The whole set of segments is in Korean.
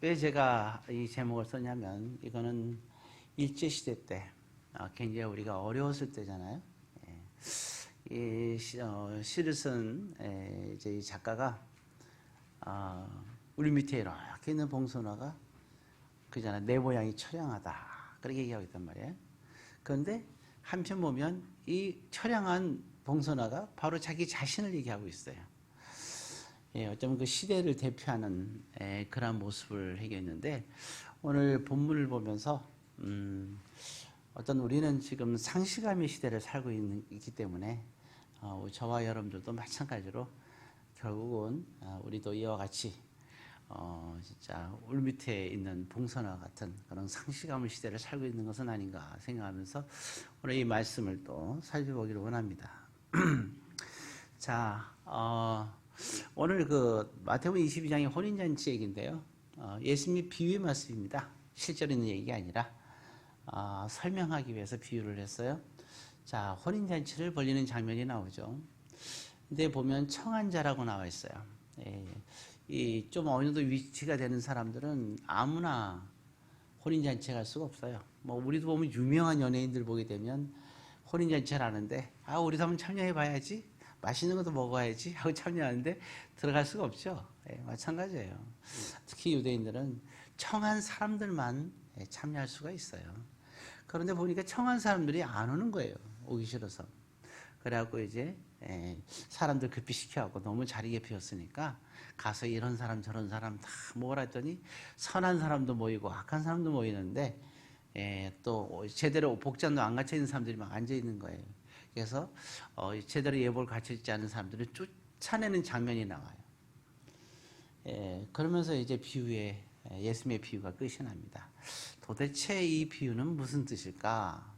왜 제가 이 제목을 썼냐면 이거는 일제시대 때 굉장히 우리가 어려웠을 때잖아요. 이 시를 쓴 이제 이 작가가 우리 밑에 이렇게 있는 봉선화가 그잖아, 내 모양이 처량하다 그렇게 얘기하고 있단 말이에요. 그런데 한편 보면 이 처량한 봉선화가 바로 자기 자신을 얘기하고 있어요. 어쩌면 그 시대를 대표하는 그런 모습을 얘기했는데, 오늘 본문을 보면서 어떤 우리는 지금 상실감의 시대를 살고 있기 때문에 저와 여러분들도 마찬가지로 결국은 우리도 이와 같이 진짜 울 밑에 있는 봉선화 같은 그런 상실감의 시대를 살고 있는 것은 아닌가 생각하면서 오늘 이 말씀을 또 살펴보기를 원합니다. 자, 오늘 그 마태복음 22장의 혼인잔치 얘기인데요. 예수님이 비유의 말씀입니다. 실제로 있는 얘기가 아니라 설명하기 위해서 비유를 했어요. 자, 혼인잔치를 벌리는 장면이 나오죠. 근데 보면 청한자라고 나와 있어요. 이 좀 어느 정도 위치가 되는 사람들은 아무나 혼인잔치에 갈 수가 없어요. 뭐 우리도 보면 유명한 연예인들 보게 되면 혼인잔치를 하는데 우리도 한번 참여해 봐야지, 맛있는 것도 먹어야지 하고 참여하는데 들어갈 수가 없죠. 마찬가지예요. 특히 유대인들은 청한 사람들만 참여할 수가 있어요. 그런데 보니까 청한 사람들이 안 오는 거예요. 오기 싫어서. 그래갖고 이제 사람들 급히 시켜갖고 너무 자리에 비었으니까 가서 이런 사람 저런 사람 다 모으라 했더니 선한 사람도 모이고 악한 사람도 모이는데 또 제대로 복장도 안 갖춰 있는 사람들이 막 앉아 있는 거예요. 그래서 제대로 예복을 갖춰 있지 않은 사람들을 쫓아내는 장면이 나와요. 그러면서 이제 비유에 예수님의 비유가 끝이 납니다. 도대체 이 비유는 무슨 뜻일까?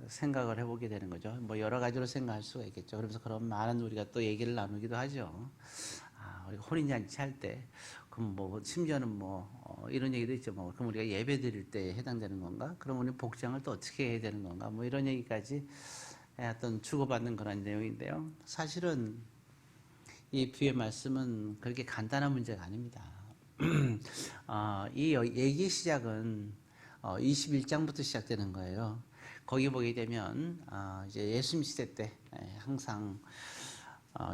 생각을 해보게 되는 거죠. 뭐 여러 가지로 생각할 수가 있겠죠. 그러면서 그런 많은 우리가 또 얘기를 나누기도 하죠. 우리가 혼인잔치 할 때, 그럼 뭐 심지어는 뭐 이런 얘기도 있죠. 뭐 그럼 우리가 예배 드릴 때 해당되는 건가? 그럼 우리 복장을 또 어떻게 해야 되는 건가? 뭐 이런 얘기까지 어떤 주고받는 그런 내용인데요. 사실은 이 비유의 말씀은 그렇게 간단한 문제가 아닙니다. 이 얘기의 시작은 21장부터 시작되는 거예요. 거기 보게 되면 이제 예수님 시대 때 항상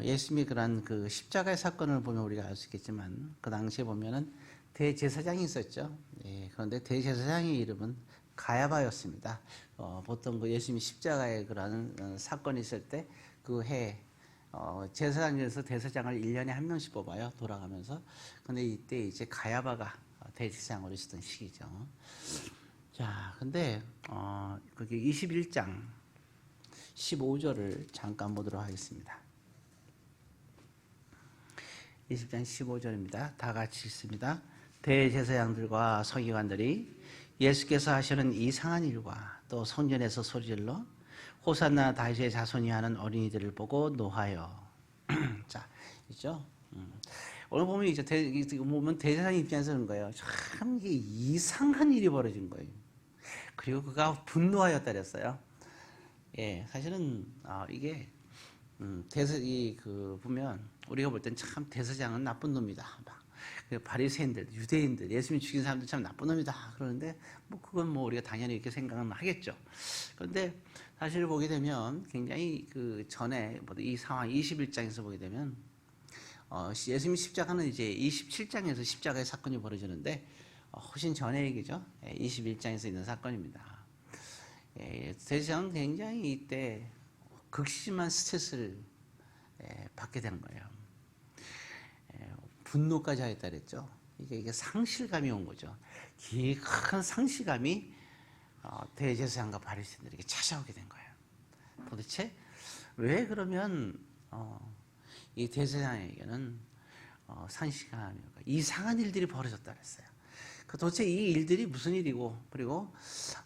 예수님이 그런 그 십자가의 사건을 보면 우리가 알 수 있겠지만 그 당시에 보면은 대제사장이 있었죠. 그런데 대제사장의 이름은 가야바였습니다. 보통 그 예수님이 십자가에 그런 사건이 있을 때 그 해 제사장에서 대사장을 1년에 한 명씩 뽑아요. 돌아가면서. 근데 이때 이제 가야바가 대제사장으로 있었던 시기죠. 자, 근데 그게 21장 15절을 잠깐 보도록 하겠습니다. 20장 15절입니다. 다 같이 읽습니다. 대제사장들과 서기관들이 예수께서 하시는 이상한 일과 또 성전에서 소리질러 호산나 다윗의 자손이 하는 어린이들을 보고 노하여. 자, 있죠? 오늘 보면 이제 보면 대제사장 입장에서 그런 거예요. 참 이게 이상한 일이 벌어진 거예요. 그리고 그가 분노하였다 그랬어요. 사실은 이게 보면 우리가 볼 땐 참 대제사장은 나쁜 놈이다. 바리새인들, 유대인들, 예수님 죽인 사람들 참 나쁜 놈이다. 그러는데 뭐 그건 뭐 우리가 당연히 이렇게 생각은 하겠죠. 그런데 사실 보게 되면 굉장히 그 전에 이 상황 21장에서 보게 되면 예수님 십자가는 이제 27장에서 십자가의 사건이 벌어지는데 훨씬 전의 얘기죠. 21장에서 있는 사건입니다. 대제사장은 굉장히 이때 극심한 스트레스를 받게 되는 거예요. 분노까지 하였다 그랬죠. 이게 상실감이 온 거죠. 이 큰 상실감이 대제사장과 바리새인들에게 찾아오게 된 거예요. 도대체 왜 그러면 이 대제사장에게는 상실감이 이상한 일들이 벌어졌다 그랬어요. 도대체 이 일들이 무슨 일이고, 그리고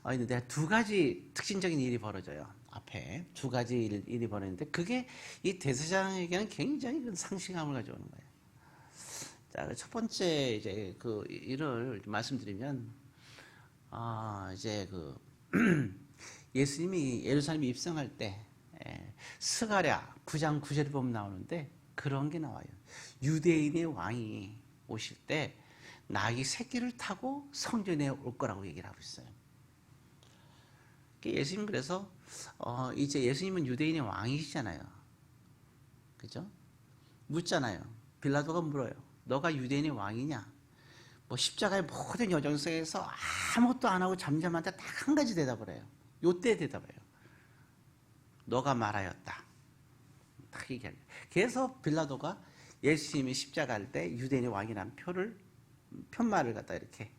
내가 두 가지 특징적인 일이 벌어져요. 앞에 두 가지 일이 벌어지는데 그게 이 대제사장에게는 굉장히 큰 상실감을 가져오는 거예요. 자, 첫 번째 이제 그 일을 말씀드리면 이제 그 예수님이 예루살렘에 입성할 때 스가랴 9장 9절에 보면 나오는데 그런 게 나와요. 유대인의 왕이 오실 때 나귀 새끼를 타고 성전에 올 거라고 얘기를 하고 있어요. 예수님 그래서 이제 예수님은 유대인의 왕이시잖아요. 그죠? 묻잖아요. 빌라도가 물어요. 너가 유대인의 왕이냐? 뭐 십자가의 모든 여정 속에서 아무것도 안 하고 잠잠한데 딱 한 가지 대답을 해요. 요때 대답을 해요. 너가 말하였다. 딱 얘기해요. 그래서 빌라도가 예수님이 십자가 할 때 유대인의 왕이라는 편말을 갖다 이렇게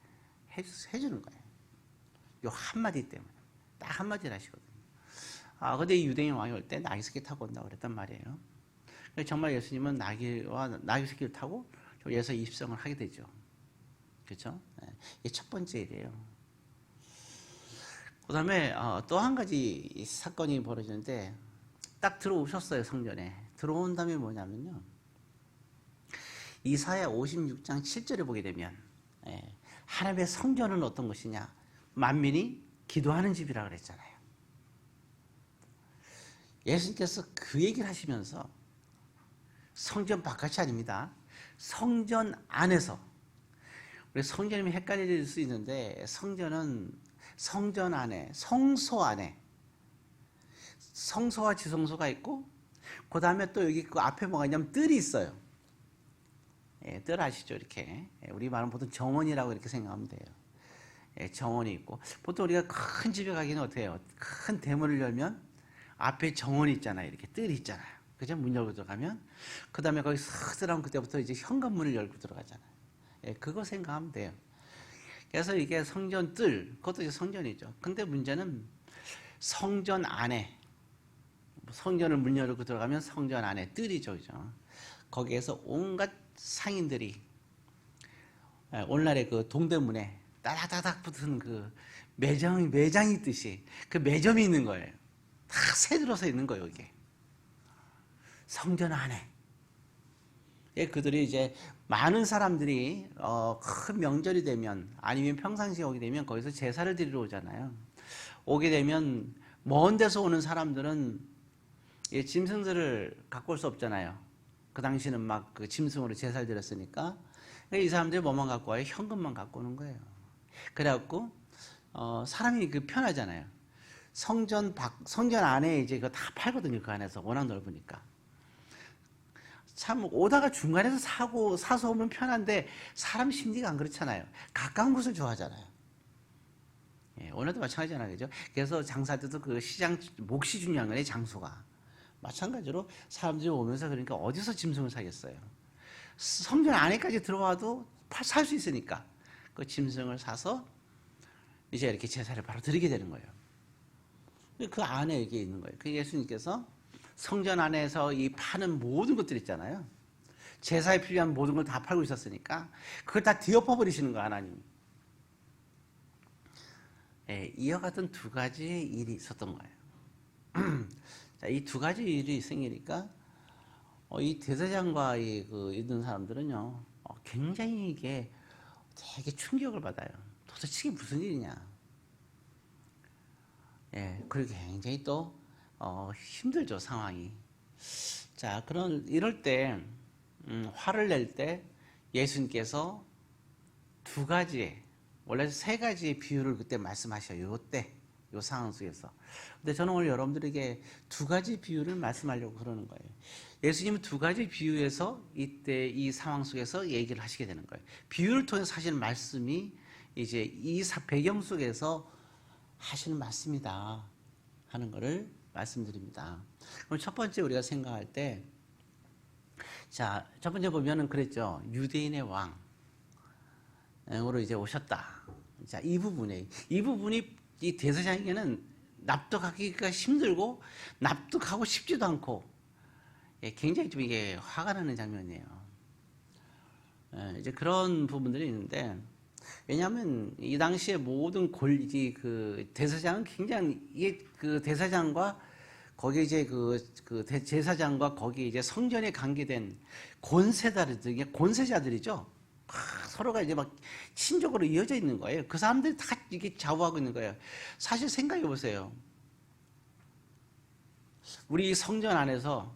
해주는 거예요. 요 한마디 때문에. 딱 한마디를 하시거든요. 근데 이 유대인 왕이 올 때 나귀 새끼 타고 온다고 그랬단 말이에요. 정말 예수님은 나귀 새끼를 타고 여기서 입성을 하게 되죠. 그렇죠? 이게 첫 번째 일이에요. 그 다음에 또 한 가지 사건이 벌어지는데 딱 들어오셨어요. 성전에. 들어온 다음에 뭐냐면요. 이사야 56장 7절에 보게 되면 하나님의 성전은 어떤 것이냐? 만민이 기도하는 집이라 그랬잖아요. 예수님께서 그 얘기를 하시면서 성전 바깥이 아닙니다. 성전 안에서. 우리 성전이면 헷갈릴 수 있는데 성전은 성전 안에, 성소 안에 성소와 지성소가 있고 그 다음에 또 여기 그 앞에 뭐가 있냐면 뜰이 있어요. 뜰 아시죠? 이렇게 우리 말은 보통 정원이라고 이렇게 생각하면 돼요. 정원이 있고 보통 우리가 큰 집에 가기는 어때요? 큰 대문을 열면 앞에 정원이 있잖아요. 이렇게 뜰이 있잖아요. 그죠? 문 열고 들어가면 그 다음에 거기 슥 들어가면 그때부터 이제 현관문을 열고 들어가잖아요. 그거 생각하면 돼요. 그래서 이게 성전 뜰, 그것도 이제 성전이죠. 근데 문제는 성전 안에, 성전을 문 열고 들어가면 성전 안에 뜰이죠. 그죠? 거기에서 온갖 상인들이 오늘날의 그 동대문에 따닥따닥 붙은 그 매장이 있듯이 그 매점이 있는 거예요. 다 새들어서 있는 거예요, 이게. 성전 안에. 그들이 이제 많은 사람들이 큰 명절이 되면 아니면 평상시에 오게 되면 거기서 제사를 드리러 오잖아요. 오게 되면 먼 데서 오는 사람들은 짐승들을 갖고 올 수 없잖아요. 그 당시는 막 그 짐승으로 제사를 드렸으니까 이 사람들이 뭐만 갖고 와요? 현금만 갖고 오는 거예요. 그래갖고 사람이 그 편하잖아요. 성전 안에 이제 그거 다 팔거든요. 그 안에서 워낙 넓으니까. 참 오다가 중간에서 사서 오면 편한데 사람 심리가 안 그렇잖아요. 가까운 곳을 좋아하잖아요. 오늘도 마찬가지잖아요. 그죠? 그래서 장사할 때도 그 시장 몫이 중요한 거네, 장소가. 마찬가지로 사람들이 오면서 그러니까 어디서 짐승을 사겠어요? 성전 안에까지 들어와도 살 수 있으니까 그 짐승을 사서 이제 이렇게 제사를 바로 드리게 되는 거예요. 그 안에 이게 있는 거예요. 그 예수님께서 성전 안에서 이 파는 모든 것들 있잖아요. 제사에 필요한 모든 걸 다 팔고 있었으니까 그걸 다 뒤엎어 버리시는 거예요, 하나님이. 이와 같은 두 가지 일이 있었던 거예요. 자, 이 두 가지 일이 생기니까 이 대제사장과 있는 사람들은요, 굉장히 이게 되게 충격을 받아요. 도대체 이게 무슨 일이냐? 그리고 굉장히 또 힘들죠, 상황이. 자, 이럴 때 화를 낼 때 예수님께서 두 가지의, 원래 세 가지의 비유를 그때 말씀하셔요. 요때, 요 상황 속에서. 근데 저는 오늘 여러분들에게 두 가지 비유를 말씀하려고 그러는 거예요. 예수님은 두 가지 비유에서 이때 이 상황 속에서 얘기를 하시게 되는 거예요. 비유를 통해서 하시는 말씀이 이제 이 배경 속에서 하시는 말씀이다 하는 것을 말씀드립니다. 그럼 첫 번째 우리가 생각할 때, 자, 첫 번째 보면은 그랬죠. 유대인의 왕으로 이제 오셨다. 자, 이 부분이 이 대제사장에게는 납득하기가 힘들고 납득하고 싶지도 않고 굉장히 좀 이게 화가 나는 장면이에요. 이제 그런 부분들이 있는데, 왜냐하면 이 당시에 모든 그 대제사장은 굉장히 그 대제사장과 거기 이제 제사장과 거기 이제 성전에 관계된 권세자들이죠. 서로가 이제 막 친족으로 이어져 있는 거예요. 그 사람들이 다 이게 좌우하고 있는 거예요. 사실 생각해 보세요. 우리 성전 안에서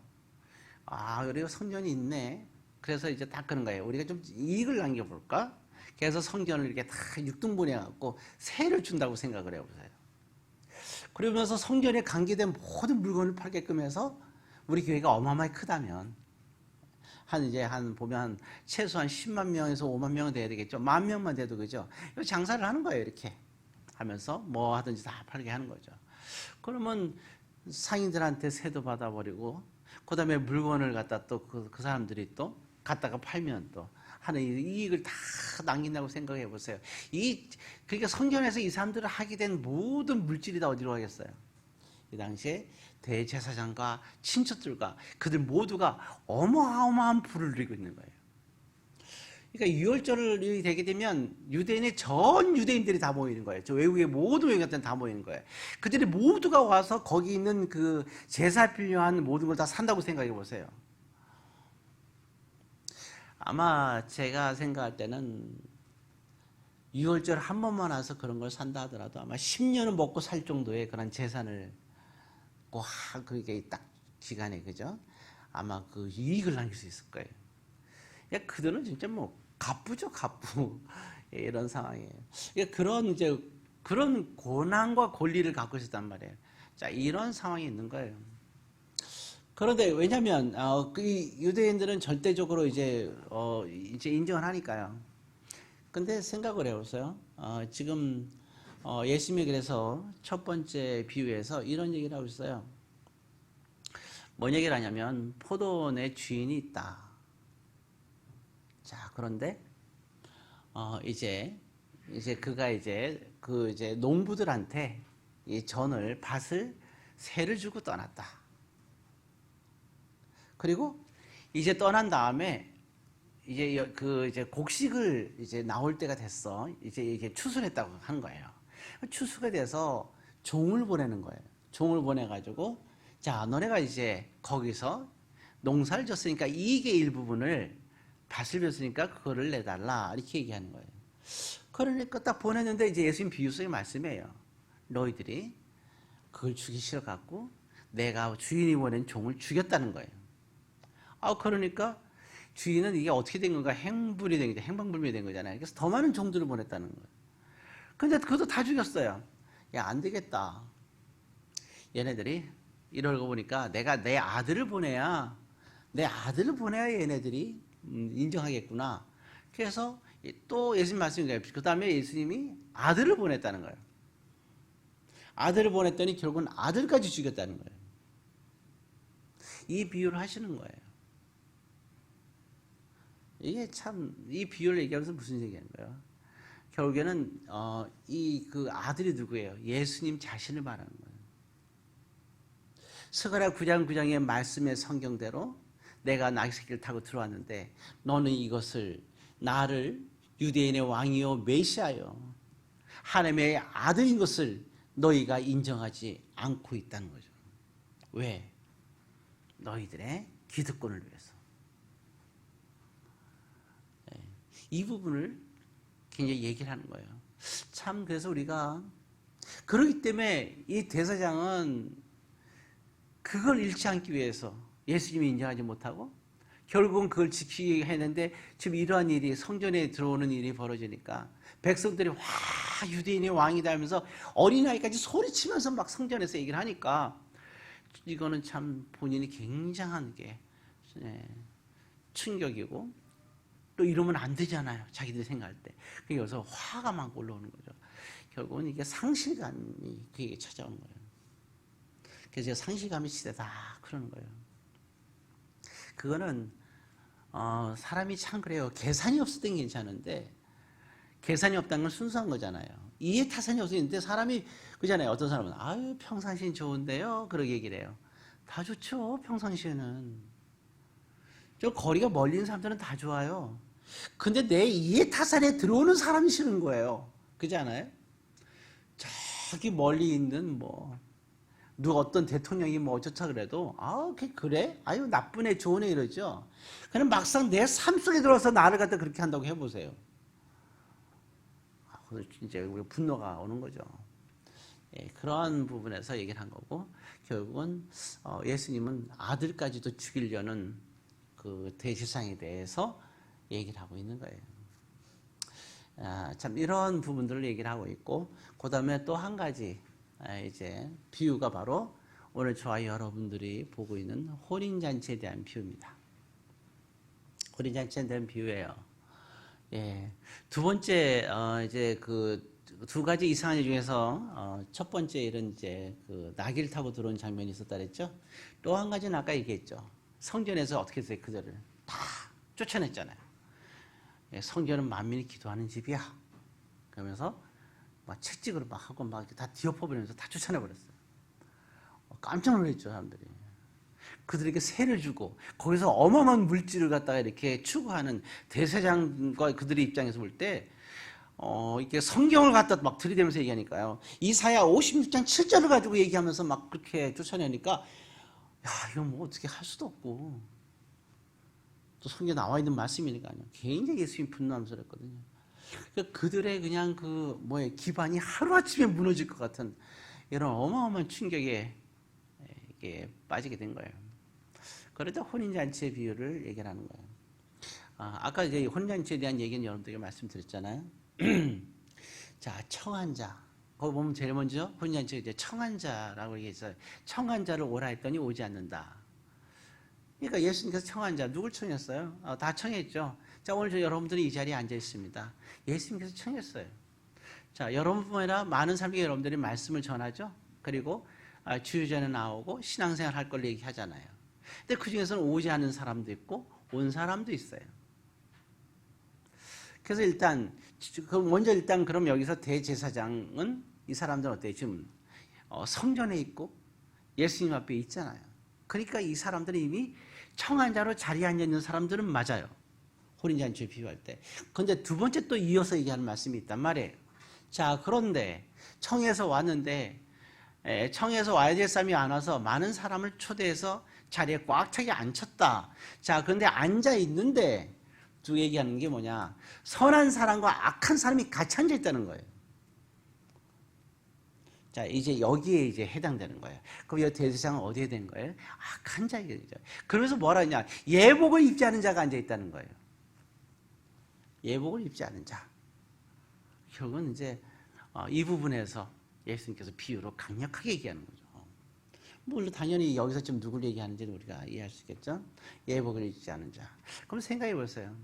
우리가 성전이 있네. 그래서 이제 딱 그런 거예요. 우리가 좀 이익을 남겨볼까? 그래서 성전을 이렇게 다 6등분해 갖고 세를 준다고 생각을 해보세요. 그러면서 성전에 관계된 모든 물건을 팔게끔 해서 우리 교회가 어마어마하게 크다면 보면 최소한 10만 명에서 5만 명은 돼야 되겠죠. 10,000명만 돼도 그죠. 장사를 하는 거예요. 이렇게 하면서 뭐 하든지 다 팔게 하는 거죠. 그러면 상인들한테 세도 받아버리고 그 다음에 물건을 갖다 또 그 사람들이 또 갖다가 팔면 또 하는 이익을 다 남긴다고 생각해 보세요. 그러니까 성전에서 이 사람들을 하게 된 모든 물질이 다 어디로 가겠어요? 이 당시에 대제사장과 친척들과 그들 모두가 어마어마한 부를 누리고 있는 거예요. 그러니까 유월절이 되게 되면 유대인의 전 유대인들이 다 모이는 거예요. 저 외국의 모든 외국인들은 다 모이는 거예요. 그들이 모두가 와서 거기 있는 그 제사 필요한 모든 걸 다 산다고 생각해 보세요. 아마 제가 생각할 때는 유월절 한 번만 와서 그런 걸 산다 하더라도 아마 10년은 먹고 살 정도의 그런 재산을 그게 딱 기간에 그죠? 아마 그 이익을 남길 수 있을 거예요. 그들은 진짜 뭐 갑부죠, 갑부. 이런 상황이에요. 그런 고난과 권리를 갖고 있었단 말이에요. 자, 이런 상황이 있는 거예요. 그런데 왜냐하면 유대인들은 절대적으로 이제 인정을 하니까요. 근데 생각을 해보세요. 지금 예수님이 그래서 첫 번째 비유에서 이런 얘기를 하고 있어요. 뭔 얘기를 하냐면 포도원에 주인이 있다. 자, 그런데 이제 그가 이제 농부들한테 이 밭을 세를 주고 떠났다. 그리고 이제 떠난 다음에 이제 곡식을 이제 나올 때가 됐어. 이제 이게 추수했다고 하는 거예요. 추수가 돼서 종을 보내는 거예요. 종을 보내가지고 자, 너네가 이제 거기서 농사를 졌으니까 이익의 일부분을 밭을 줬으니까 그거를 내달라 이렇게 얘기하는 거예요. 그러니까 딱 보냈는데 이제 예수님 비유 속의 말씀이에요. 너희들이 그걸 주기 싫어갖고 내가 주인이 보낸 종을 죽였다는 거예요. 그러니까 주인은 이게 어떻게 된 건가? 행불이 된 거죠. 행방불명이 된 거잖아요. 그래서 더 많은 종들을 보냈다는 거예요. 근데 그것도 다 죽였어요. 야, 안 되겠다. 얘네들이 이러고 보니까 내가 내 아들을 보내야 얘네들이 인정하겠구나. 그래서 또 예수님 말씀이 그 다음에 예수님이 아들을 보냈다는 거예요. 아들을 보냈더니 결국은 아들까지 죽였다는 거예요. 이 비유를 하시는 거예요. 이게 참, 이 비유를 얘기하면서 무슨 얘기하는 거예요? 결국에는 그 아들이 누구예요? 예수님 자신을 말하는 거예요. 스가랴 9장 9장의 말씀의 성경대로 내가 나귀새끼를 타고 들어왔는데 너는 이것을 나를 유대인의 왕이요 메시아요 하나님의 아들인 것을 너희가 인정하지 않고 있다는 거죠. 왜? 너희들의 기득권을 위해서. 이 부분을 굉장히 얘기를 하는 거예요. 참 그래서 우리가 그렇기 때문에 이 대사장은 그걸 잃지 않기 위해서 예수님이 인정하지 못하고 결국은 그걸 지키게 했는데 지금 이러한 일이 성전에 들어오는 일이 벌어지니까 백성들이 와 유대인의 왕이다 하면서 어린아이까지 소리치면서 막 성전에서 얘기를 하니까 이거는 참 본인이 굉장한 게 충격이고 또 이러면 안 되잖아요. 자기들이 생각할 때. 그래서 화가 막 올라오는 거죠. 결국은 이게 상실감이 그에게 찾아오는 거예요. 그래서 상실감의 시대다 그러는 거예요. 그거는 사람이 참 그래요. 계산이 없을 땐 괜찮은데 계산이 없다는 건 순수한 거잖아요. 이해 타산이 없었는데 사람이 그잖아요. 어떤 사람은 아유 평상시는 좋은데요. 그렇게 얘기를 해요. 다 좋죠. 평상시에는. 저 거리가 멀리 있는 사람들은 다 좋아요. 근데 내 이해 타산에 들어오는 사람이 싫은 거예요. 그렇지 않아요? 저기 멀리 있는 누가 어떤 대통령이 어쩌다 그래도 그래? 아유 나쁜 애 좋은 애 이러죠. 그럼 막상 내 삶 속에 들어와서 나를 갖다 그렇게 한다고 해보세요. 진짜 우리 분노가 오는 거죠. 그런 부분에서 얘기를 한 거고 결국은 예수님은 아들까지도 죽이려는 그 대제사장에 대해서 얘기를 하고 있는 거예요. 참 이런 부분들을 얘기를 하고 있고, 그 다음에 또 한 가지 이제 비유가 바로 오늘 저와 여러분들이 보고 있는 혼인잔치에 대한 비유입니다. 혼인잔치에 대한 비유예요. 예, 두 번째 이제 그 두 가지 이상한 일 중에서 첫 번째 일은 이제 그 나귀를 타고 들어온 장면이 있었다 그랬죠. 또 한 가지는 아까 얘기했죠. 성전에서 어떻게 했어요? 그들을 다 쫓아냈잖아요. 예, 성전은 만민이 기도하는 집이야. 그러면서 막 채찍으로 막 하고 막 다 뒤엎어버리면서 다 쫓아내버렸어요. 깜짝 놀랐죠, 사람들이. 그들에게 세를 주고 거기서 어마어마한 물질을 갖다가 이렇게 추구하는 대제사장과 그들의 입장에서 볼 때 이렇게 성경을 갖다 막 들이대면서 얘기하니까요. 이사야 56장 7절을 가지고 얘기하면서 막 그렇게 쫓아내니까 야, 이거 뭐 어떻게 할 수도 없고, 또 성경에 나와 있는 말씀이니까요. 굉장히 예수님이 분노하면서 그랬거든요. 그들의 그냥 그 기반이 하루아침에 무너질 것 같은 이런 어마어마한 충격에 이게 빠지게 된 거예요. 그러다 혼인잔치의 비유를 얘기를 하는 거예요. 아까 이제 혼인잔치에 대한 얘기는 여러분들에게 말씀드렸잖아요. 자, 청한 자. 거기 보면 제일 먼저 혼인잔치에 이제 청한 자라고 얘기했어요. 청한 자를 오라 했더니 오지 않는다. 그러니까 예수님께서 청한 자, 누굴 청했어요? 다 청했죠. 자, 오늘 저 여러분들이 이 자리에 앉아 있습니다. 예수님께서 청했어요. 자, 여러분뿐만 아니라 많은 사람에게 여러분들이 말씀을 전하죠. 그리고 주유전에 나오고 신앙생활 할 걸 얘기하잖아요. 근데 그 중에서는 오지 않는 사람도 있고 온 사람도 있어요. 그래서 일단 그럼 여기서 대제사장은 이 사람들은 어때요? 지금 성전에 있고 예수님 앞에 있잖아요. 그러니까 이 사람들은 이미 청한 자로 자리에 앉아 있는 사람들은 맞아요. 혼인잔치를 비유할 때. 그런데 두 번째 또 이어서 얘기하는 말씀이 있단 말이에요. 자, 그런데 청에서 왔는데 청에서 와야 될 사람이 안 와서 많은 사람을 초대해서 자리에 꽉 차게 앉혔다. 자, 그런데 앉아 있는데 두 얘기하는 게 뭐냐? 선한 사람과 악한 사람이 같이 앉아 있다는 거예요. 자, 이제 여기에 이제 해당되는 거예요. 그럼 이 대제사장은 어디에 된 거예요? 악한 자이죠. 그러면서 뭐라 하냐? 예복을 입지 않은 자가 앉아 있다는 거예요. 예복을 입지 않은 자. 결국은 이제 이 부분에서 예수님께서 비유로 강력하게 얘기하는 거죠. 물론 당연히 여기서 지금 누굴 얘기하는지는 우리가 이해할 수 있겠죠. 예복을 입지 않은 자. 그럼 생각해 보세요.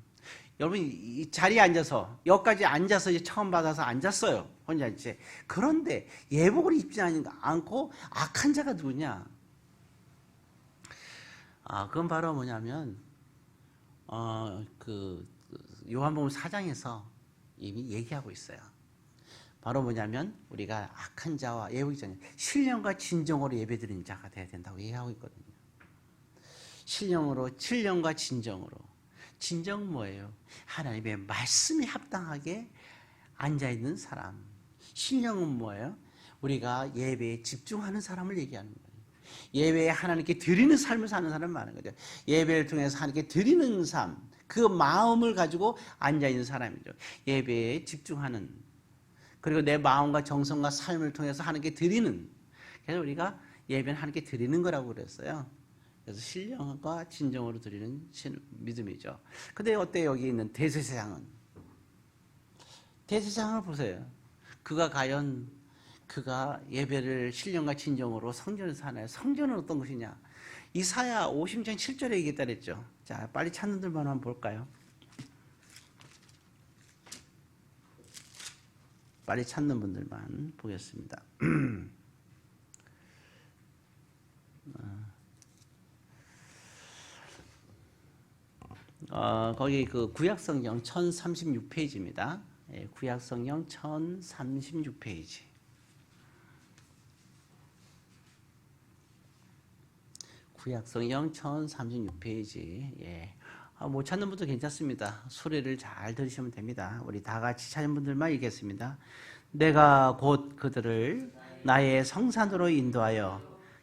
여러분 이 자리에 앉아서 여기까지 앉아서 이제 처음 받아서 앉았어요. 혼잔치. 그런데 예복을 입지 않고 악한 자가 누구냐? 그건 바로 뭐냐면 그 요한복음 4장에서 이미 얘기하고 있어요. 바로 뭐냐면 우리가 악한 자와 예복이 전에 신령과 진정으로 예배드리는 자가 돼야 된다고 얘기하고 있거든요. 신령과 진정으로. 진정은 뭐예요? 하나님의 말씀에 합당하게 앉아있는 사람. 신령은 뭐예요? 우리가 예배에 집중하는 사람을 얘기하는 거예요. 예배에 하나님께 드리는 삶을 사는 사람을 말하는 거죠. 예배를 통해서 하나님께 드리는 삶, 그 마음을 가지고 앉아있는 사람이죠. 예배에 집중하는, 그리고 내 마음과 정성과 삶을 통해서 하나님께 드리는, 그래서 우리가 예배는 하나님께 드리는 거라고 그랬어요. 그래서 신령과 진정으로 드리는 믿음이죠. 근데 어때요? 여기 있는 대제사장은? 대제사장을 보세요. 그가 예배를 신령과 진정으로 성전에서 하나요? 성전은 어떤 것이냐? 이사야 50장 7절에 얘기했다 그랬죠. 자, 빨리 찾는 분들만 한번 볼까요? 빨리 찾는 분들만 보겠습니다. 거기 그 구약성경 1036페이지입니다. 예, 구약성경 1036페이지. 구약성경 1036페이지. 예. 못 찾는 분도 괜찮습니다. 소리를 잘 들으시면 됩니다. 우리 다 같이 찾은 분들만 읽겠습니다. 내가 곧 그들을 나의 성산으로 인도하여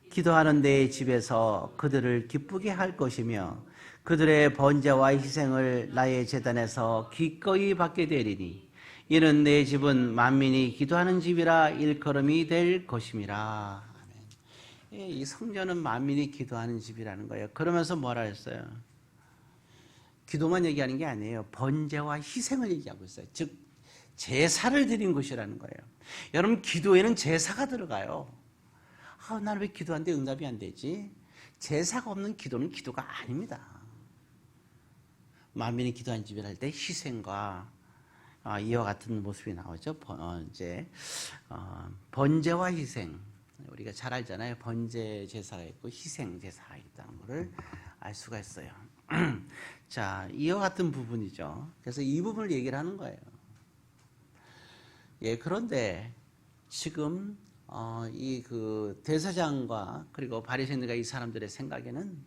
기도하는 내 집에서 그들을 기쁘게 할 것이며 그들의 번제와 희생을 나의 제단에서 기꺼이 받게 되리니 이는 내 집은 만민이 기도하는 집이라 일컬음이 될 것임이라. 아멘. 이 성전은 만민이 기도하는 집이라는 거예요. 그러면서 뭐라 했어요? 기도만 얘기하는 게 아니에요. 번제와 희생을 얘기하고 있어요. 즉 제사를 드린 곳이라는 거예요. 여러분 기도에는 제사가 들어가요. 나는 왜 기도하는데 응답이 안 되지? 제사가 없는 기도는 기도가 아닙니다. 만민이 기도한 집이라 할 때 희생과 이와 같은 모습이 나오죠. 번제와 희생. 우리가 잘 알잖아요. 번제 제사가 있고 희생 제사가 있다는 것을 알 수가 있어요. 자, 이와 같은 부분이죠. 그래서 이 부분을 얘기를 하는 거예요. 예, 그런데 지금 이 그 대사장과 그리고 바리새인들과 이 사람들의 생각에는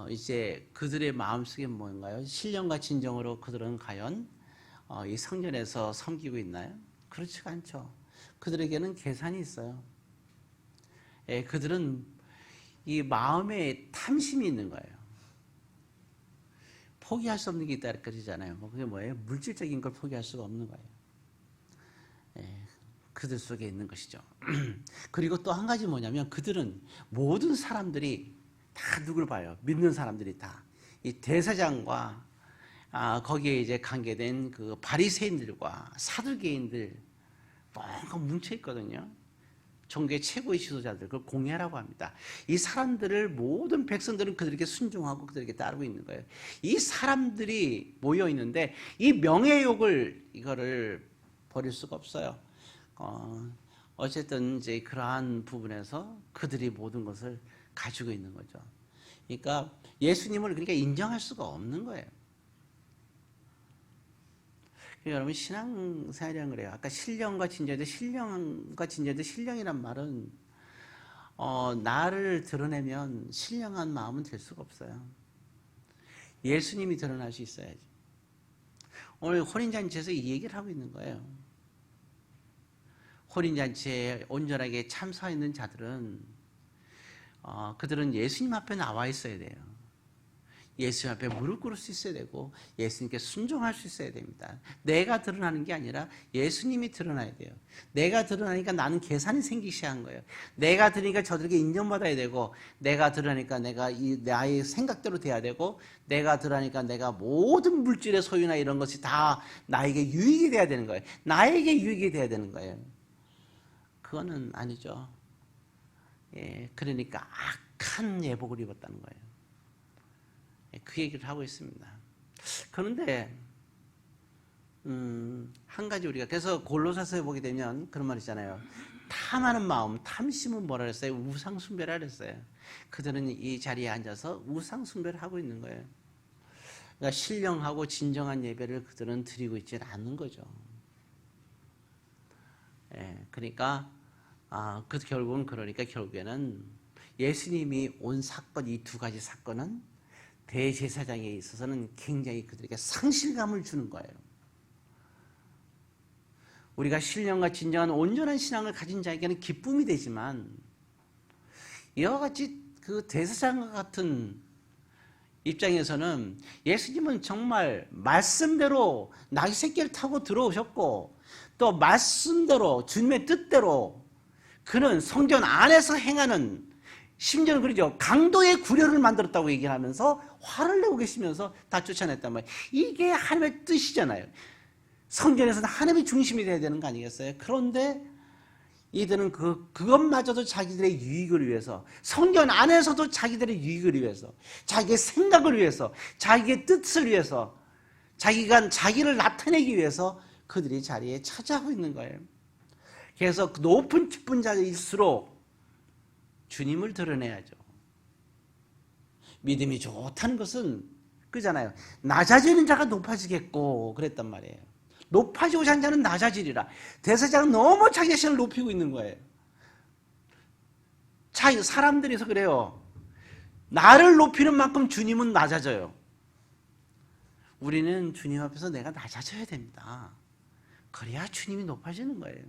이제 그들의 마음속에 뭔가요? 신령과 진정으로 그들은 과연 이 성전에서 섬기고 있나요? 그렇지가 않죠. 그들에게는 계산이 있어요. 예, 그들은 이 마음에 탐심이 있는 거예요. 포기할 수 없는 게 있다 그러잖아요. 그게 뭐예요? 물질적인 걸 포기할 수가 없는 거예요. 예, 그들 속에 있는 것이죠. 그리고 또 한 가지 뭐냐면 그들은 모든 사람들이 다 누굴 봐요? 믿는 사람들이 다 이 대사장과 거기에 이제 관계된 그 바리새인들과 사두개인들 뭔가 뭉쳐 있거든요. 종교의 최고의 지도자들, 그걸 공회라고 합니다. 이 사람들을 모든 백성들은 그들에게 순종하고 그들에게 따르고 있는 거예요. 이 사람들이 모여 있는데 이 명예욕을 이거를 버릴 수가 없어요. 어쨌든 이제 그러한 부분에서 그들이 모든 것을 가지고 있는 거죠. 그러니까 예수님을 그러니까 인정할 수가 없는 거예요. 여러분 신앙생활이란 그래요. 아까 신령과 진정인데 신령과 진정인데 신령이란 말은 나를 드러내면 신령한 마음은 될 수가 없어요. 예수님이 드러날 수 있어야지. 오늘 혼인잔치에서 이 얘기를 하고 있는 거예요. 혼인잔치에 온전하게 참석하는 자들은 그들은 예수님 앞에 나와 있어야 돼요. 예수님 앞에 무릎 꿇을 수 있어야 되고 예수님께 순종할 수 있어야 됩니다. 내가 드러나는 게 아니라 예수님이 드러나야 돼요. 내가 드러나니까 나는 계산이 생기기 시작한 거예요. 내가 드러나니까 저들에게 인정받아야 되고 내가 드러나니까 내가 나의 생각대로 돼야 되고 내가 드러나니까 내가 모든 물질의 소유나 이런 것이 다 나에게 유익이 돼야 되는 거예요. 나에게 유익이 돼야 되는 거예요. 그거는 아니죠. 예, 그러니까 악한 예복을 입었다는 거예요. 그 얘기를 하고 있습니다. 그런데 한 가지 우리가 그래서 골로새서에 보게 되면 그런 말 있잖아요. 탐하는 마음, 탐심은 뭐라 그랬어요? 우상 숭배라 그랬어요. 그들은 이 자리에 앉아서 우상 숭배를 하고 있는 거예요. 그러니까 신령하고 진정한 예배를 그들은 드리고 있지 않는 거죠. 예, 그러니까 결국은 그러니까 결국에는 예수님이 온 사건 이 두 가지 사건은 대제사장에 있어서는 굉장히 그들에게 상실감을 주는 거예요. 우리가 신령과 진정한 온전한 신앙을 가진 자에게는 기쁨이 되지만 이와 같이 그 대제사장과 같은 입장에서는 예수님은 정말 말씀대로 나귀 새끼를 타고 들어오셨고 또 말씀대로 주님의 뜻대로 그는 성전 안에서 행하는 심지어는 그러죠. 강도의 구려를 만들었다고 얘기를 하면서 화를 내고 계시면서 다 쫓아냈단 말이에요. 이게 하나님의 뜻이잖아요. 성전에서는 하나님이 중심이 돼야 되는 거 아니겠어요? 그런데 이들은 그것마저도 자기들의 유익을 위해서 성전 안에서도 자기들의 유익을 위해서 자기의 생각을 위해서 자기의 뜻을 위해서 자기를 나타내기 위해서 그들이 자리에 차지하고 있는 거예요. 그래서 높은 기쁜 자일수록 주님을 드러내야죠. 믿음이 좋다는 것은 그잖아요. 낮아지는 자가 높아지겠고 그랬단 말이에요. 높아지고자 하는 자는 낮아지리라. 대제사장은 너무 자기 자신을 높이고 있는 거예요. 사람들이서 그래요. 나를 높이는 만큼 주님은 낮아져요. 우리는 주님 앞에서 내가 낮아져야 됩니다. 그래야 주님이 높아지는 거예요.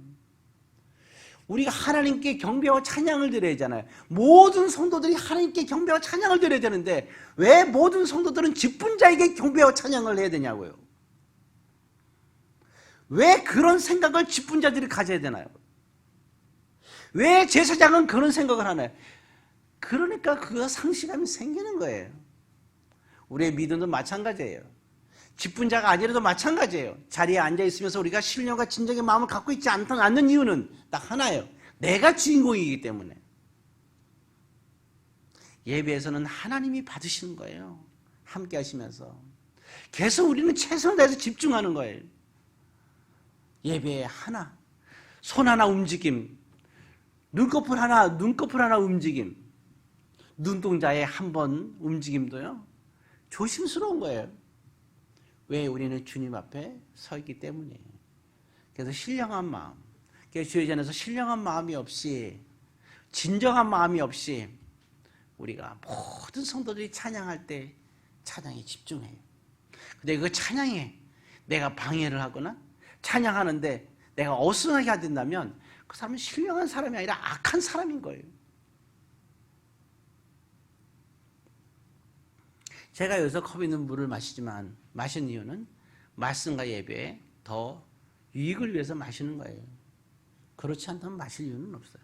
우리가 하나님께 경배와 찬양을 드려야 하잖아요. 모든 성도들이 하나님께 경배와 찬양을 드려야 되는데 왜 모든 성도들은 직분자에게 경배와 찬양을 해야 되냐고요. 왜 그런 생각을 직분자들이 가져야 되나요? 왜 제사장은 그런 생각을 하나요? 그러니까 그 상실감이 생기는 거예요. 우리의 믿음도 마찬가지예요. 기쁜 자가 아니라도 마찬가지예요. 자리에 앉아있으면서 우리가 신령과 진정의 마음을 갖고 있지 않는 이유는 딱 하나예요. 내가 주인공이기 때문에. 예배에서는 하나님이 받으시는 거예요. 함께 하시면서. 계속 우리는 최선을 다해서 집중하는 거예요. 예배에 하나, 손 하나 움직임, 눈꺼풀 하나 움직임, 눈동자의 한 번 움직임도요, 조심스러운 거예요. 왜? 우리는 주님 앞에 서 있기 때문이에요. 그래서 신령한 마음, 주의 안에서 신령한 마음이 없이, 진정한 마음이 없이 우리가 모든 성도들이 찬양할 때 찬양에 집중해요. 근데 그 찬양에 내가 방해를 하거나 찬양하는데 내가 어수선하게 한다면 그 사람은 신령한 사람이 아니라 악한 사람인 거예요. 제가 여기서 컵 있는 물을 마시지만 마신 이유는 말씀과 예배에 더 유익을 위해서 마시는 거예요. 그렇지 않다면 마실 이유는 없어요.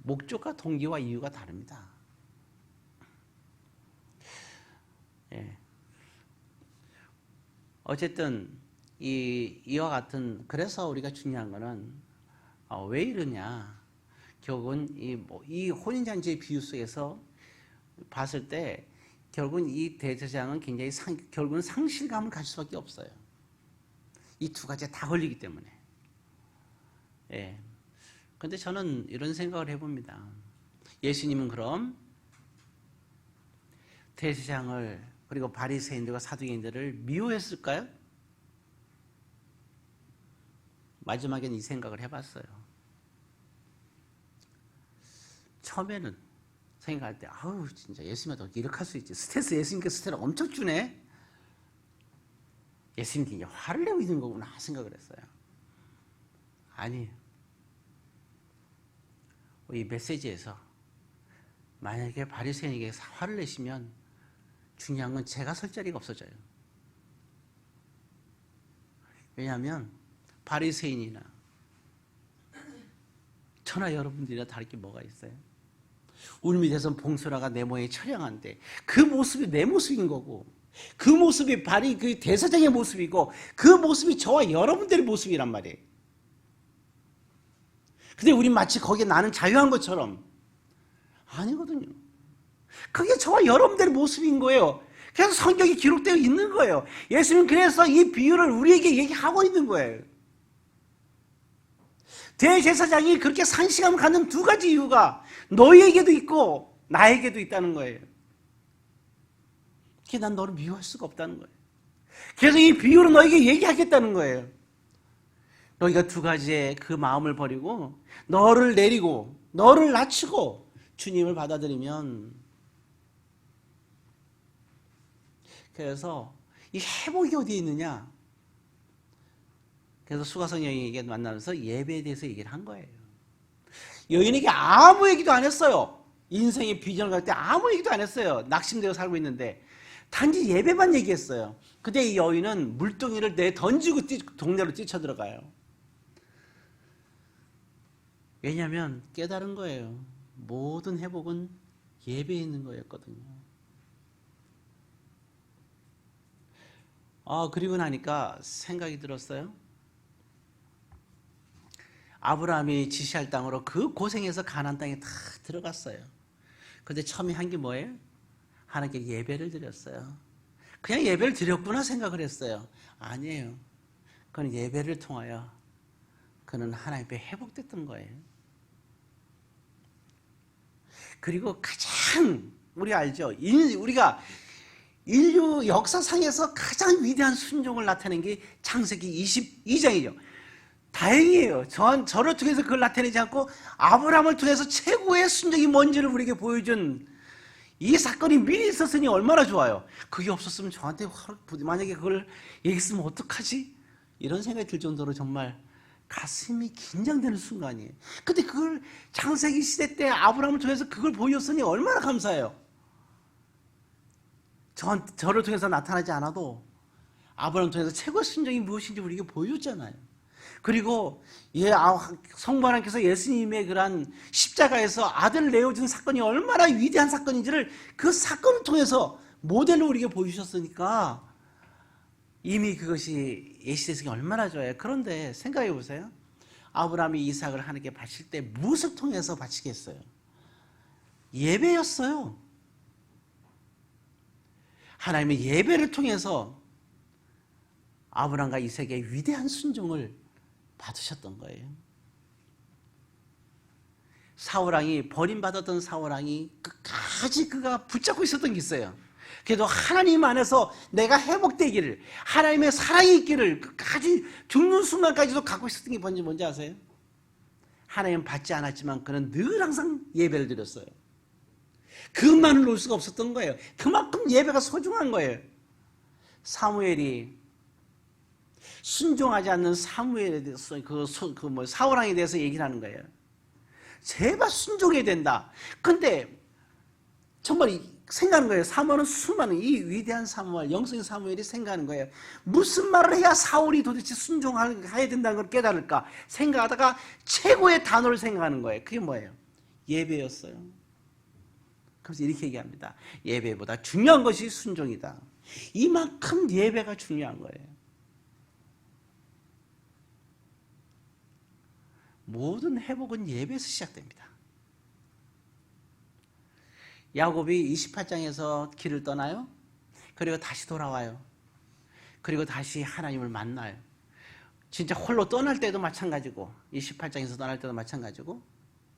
목적과 동기와 이유가 다릅니다. 예. 어쨌든 이와 같은, 그래서 우리가 중요한 거는 왜 이러냐, 결국은 이 혼인잔치의 비유 속에서 봤을 때 결국은 이 대제사장은 굉장히 결국은 상실감을 가질 수밖에 없어요. 이 두 가지가 다 걸리기 때문에. 예. 근데 저는 이런 생각을 해봅니다. 예수님은 그럼 대제사장을 그리고 바리새인들과 사두개인들을 미워했을까요? 마지막엔 이 생각을 해봤어요. 처음에는 생각할 때, 아우 진짜 예수님한테 이렇게 할 수 있지. 예수님께 스트레스 엄청 주네. 예수님께 화를 내고 있는 거구나 생각을 했어요. 아니에요. 이 메시지에서 만약에 바리새인에게 화를 내시면 중요한 건 제가 설 자리가 없어져요. 왜냐하면 바리새인이나 저나 여러분들이나 다를 게 뭐가 있어요? 우리 밑에선 봉소라가 내 모양이 처량한데 그 모습이 내 모습인 거고, 그 모습이 그 대사장의 모습이고, 그 모습이 저와 여러분들의 모습이란 말이에요. 근데 우리 마치 거기에 나는 자유한 것처럼 아니거든요. 그게 저와 여러분들의 모습인 거예요. 그래서 성경이 기록되어 있는 거예요. 예수님은 그래서 이 비유를 우리에게 얘기하고 있는 거예요. 대제사장이 그렇게 상실감을 갖는 두 가지 이유가 너희에게도 있고 나에게도 있다는 거예요. 그게 난 너를 미워할 수가 없다는 거예요. 그래서 이 비유를 너에게 얘기하겠다는 거예요. 너희가 두 가지의 그 마음을 버리고 너를 내리고 너를 낮추고 주님을 받아들이면, 그래서 이 회복이 어디에 있느냐. 그래서 수가성 여인에게 만나면서 예배에 대해서 얘기를 한 거예요. 여인에게 아무 얘기도 안 했어요. 인생의 비전을 갈 때 아무 얘기도 안 했어요. 낙심되어 살고 있는데 단지 예배만 얘기했어요. 근데 이 여인은 물동이를 던지고 동네로 뛰쳐들어가요. 왜냐하면 깨달은 거예요. 모든 회복은 예배에 있는 거였거든요. 그리고 나니까 생각이 들었어요. 아브라함이 지시할 땅으로 그 고생해서 가나안 땅에 다 들어갔어요. 근데 처음에 한 게 뭐예요? 하나님께 예배를 드렸어요. 그냥 예배를 드렸구나 생각을 했어요. 아니에요. 그건 예배를 통하여 그는 하나님 앞에 회복됐던 거예요. 그리고 가장 우리가 알죠? 우리가 인류 역사상에서 가장 위대한 순종을 나타낸 게 창세기 22장이죠. 다행이에요. 저를 통해서 그걸 나타내지 않고 아브라함을 통해서 최고의 순종이 뭔지를 우리에게 보여준 이 사건이 미리 있었으니 얼마나 좋아요. 그게 없었으면 저한테 만약에 그걸 얘기했으면 어떡하지? 이런 생각이 들 정도로 정말 가슴이 긴장되는 순간이에요. 근데 그걸 창세기 시대 때 아브라함을 통해서 그걸 보였으니 얼마나 감사해요. 저를 통해서 나타나지 않아도 아브라함을 통해서 최고의 순종이 무엇인지 우리에게 보여줬잖아요. 그리고 성부 하나님께서 예수님의 그러한 십자가에서 아들을 내어준 사건이 얼마나 위대한 사건인지를 그 사건을 통해서 모델로 우리에게 보여주셨으니까 이미 그것이 예시대성이 얼마나 좋아요. 그런데 생각해 보세요. 아브라함이 이삭을 하나님께 바칠 때 무엇을 통해서 바치겠어요? 예배였어요. 하나님의 예배를 통해서 아브라함과 이삭의 위대한 순종을 받으셨던 거예요. 사울왕이, 버림받았던 사울왕이 끝까지 그가 붙잡고 있었던 게 있어요. 그래도 하나님 안에서 내가 회복되기를, 하나님의 사랑이 있기를 끝까지 죽는 순간까지도 갖고 있었던 게 뭔지 아세요? 하나님은 받지 않았지만 그는 늘 항상 예배를 드렸어요. 그것만을 놓을 수가 없었던 거예요. 그만큼 예배가 소중한 거예요. 사무엘이 순종하지 않는 사무엘에 대해서 사울왕에 대해서 얘기를 하는 거예요. 제발 순종해야 된다. 근데 정말 생각하는 거예요. 사무엘은 수많은 이 위대한 사무엘, 영성인 사무엘이 생각하는 거예요. 무슨 말을 해야 사울이 도대체 순종해야 된다는 걸 깨달을까 생각하다가 최고의 단어를 생각하는 거예요. 그게 뭐예요? 예배였어요. 그래서 이렇게 얘기합니다. 예배보다 중요한 것이 순종이다. 이만큼 예배가 중요한 거예요. 모든 회복은 예배에서 시작됩니다. 야곱이 28장에서 길을 떠나요. 그리고 다시 돌아와요. 그리고 다시 하나님을 만나요. 진짜 홀로 떠날 때도 마찬가지고 28장에서 떠날 때도 마찬가지고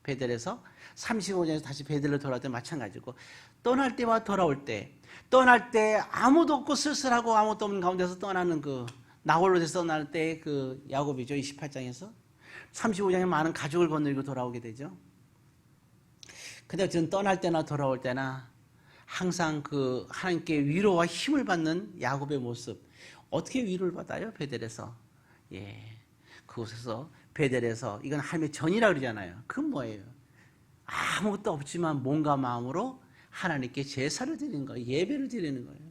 베델에서 35장에서 다시 베델로 돌아올 때 마찬가지고 떠날 때와 돌아올 때 떠날 때 아무도 없고 쓸쓸하고 아무것도 없는 가운데서 떠나는 그 나홀로 돼서 떠날 때 그 야곱이죠. 28장에서 35장에 많은 가족을 거느리고 돌아오게 되죠. 근데 저는 떠날 때나 돌아올 때나 항상 그 하나님께 위로와 힘을 받는 야곱의 모습. 어떻게 위로를 받아요? 베델에서. 그곳에서 베델에서 이건 하나님의 전이라 그러잖아요. 그건 뭐예요? 아무것도 없지만 몸과 마음으로 하나님께 제사를 드리는 거예요. 예배를 드리는 거예요.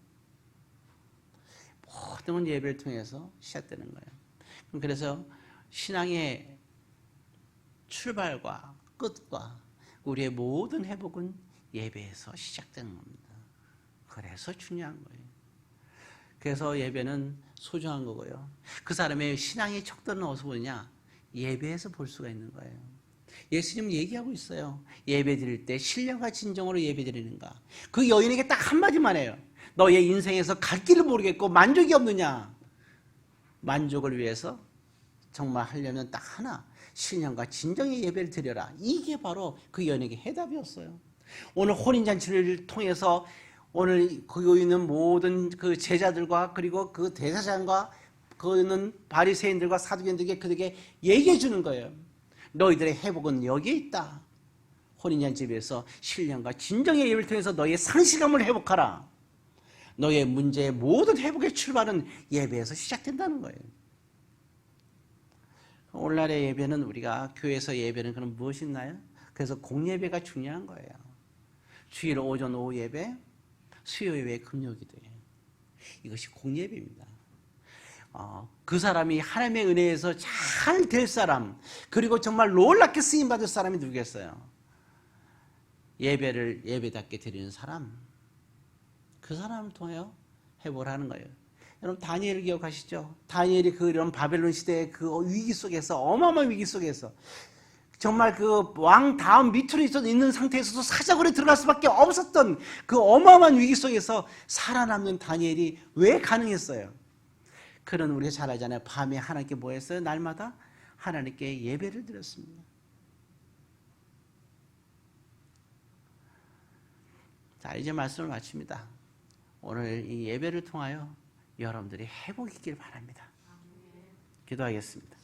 모든 건 예배를 통해서 시작되는 거예요. 그래서 신앙의 출발과 끝과 우리의 모든 회복은 예배에서 시작되는 겁니다. 그래서 중요한 거예요. 그래서 예배는 소중한 거고요. 그 사람의 신앙의 척도는 어디서 보느냐? 예배에서 볼 수가 있는 거예요. 예수님은 얘기하고 있어요. 예배 드릴 때 신령과 진정으로 예배 드리는가? 그 여인에게 딱 한마디만 해요. 너의 인생에서 갈 길을 모르겠고 만족이 없느냐? 만족을 위해서 정말 하려면 딱 하나, 신령과 진정의 예배를 드려라. 이게 바로 그 여인에게 해답이었어요. 오늘 혼인잔치를 통해서 오늘 거기 있는 모든 그 제자들과 그리고 그 대제사장과 거기 있는 바리새인들과 사두개인들에게 그들에게 얘기해 주는 거예요. 너희들의 회복은 여기에 있다. 혼인잔치에서 신령과 진정의 예배를 통해서 너희의 상실감을 회복하라. 너의 문제의 모든 회복의 출발은 예배에서 시작된다는 거예요. 오늘날의 예배는 우리가 교회에서 예배는 그럼 무엇이 있나요? 그래서 공예배가 중요한 거예요. 주일 오전 오후 예배, 수요 예배, 금요 기도예요. 이것이 공예배입니다. 그 사람이 하나님의 은혜에서 잘 될 사람, 그리고 정말 놀랍게 쓰임 받을 사람이 누구겠어요? 예배를 예배답게 드리는 사람, 그 사람을 통하여 회복을 하는 거예요. 여러분 다니엘을 기억하시죠? 다니엘이 이런 바벨론 시대의 그 위기 속에서, 어마어마한 위기 속에서 정말 그 왕 다음 밑으로 있는 상태에서도 사자굴에 들어갈 수밖에 없었던 그 어마어마한 위기 속에서 살아남는 다니엘이 왜 가능했어요? 그는 우리가 잘 알잖아요. 밤에 하나님께 뭐 했어요? 날마다 하나님께 예배를 드렸습니다. 자, 이제 말씀을 마칩니다. 오늘 이 예배를 통하여 여러분들이 회복이 있길 바랍니다. 기도하겠습니다.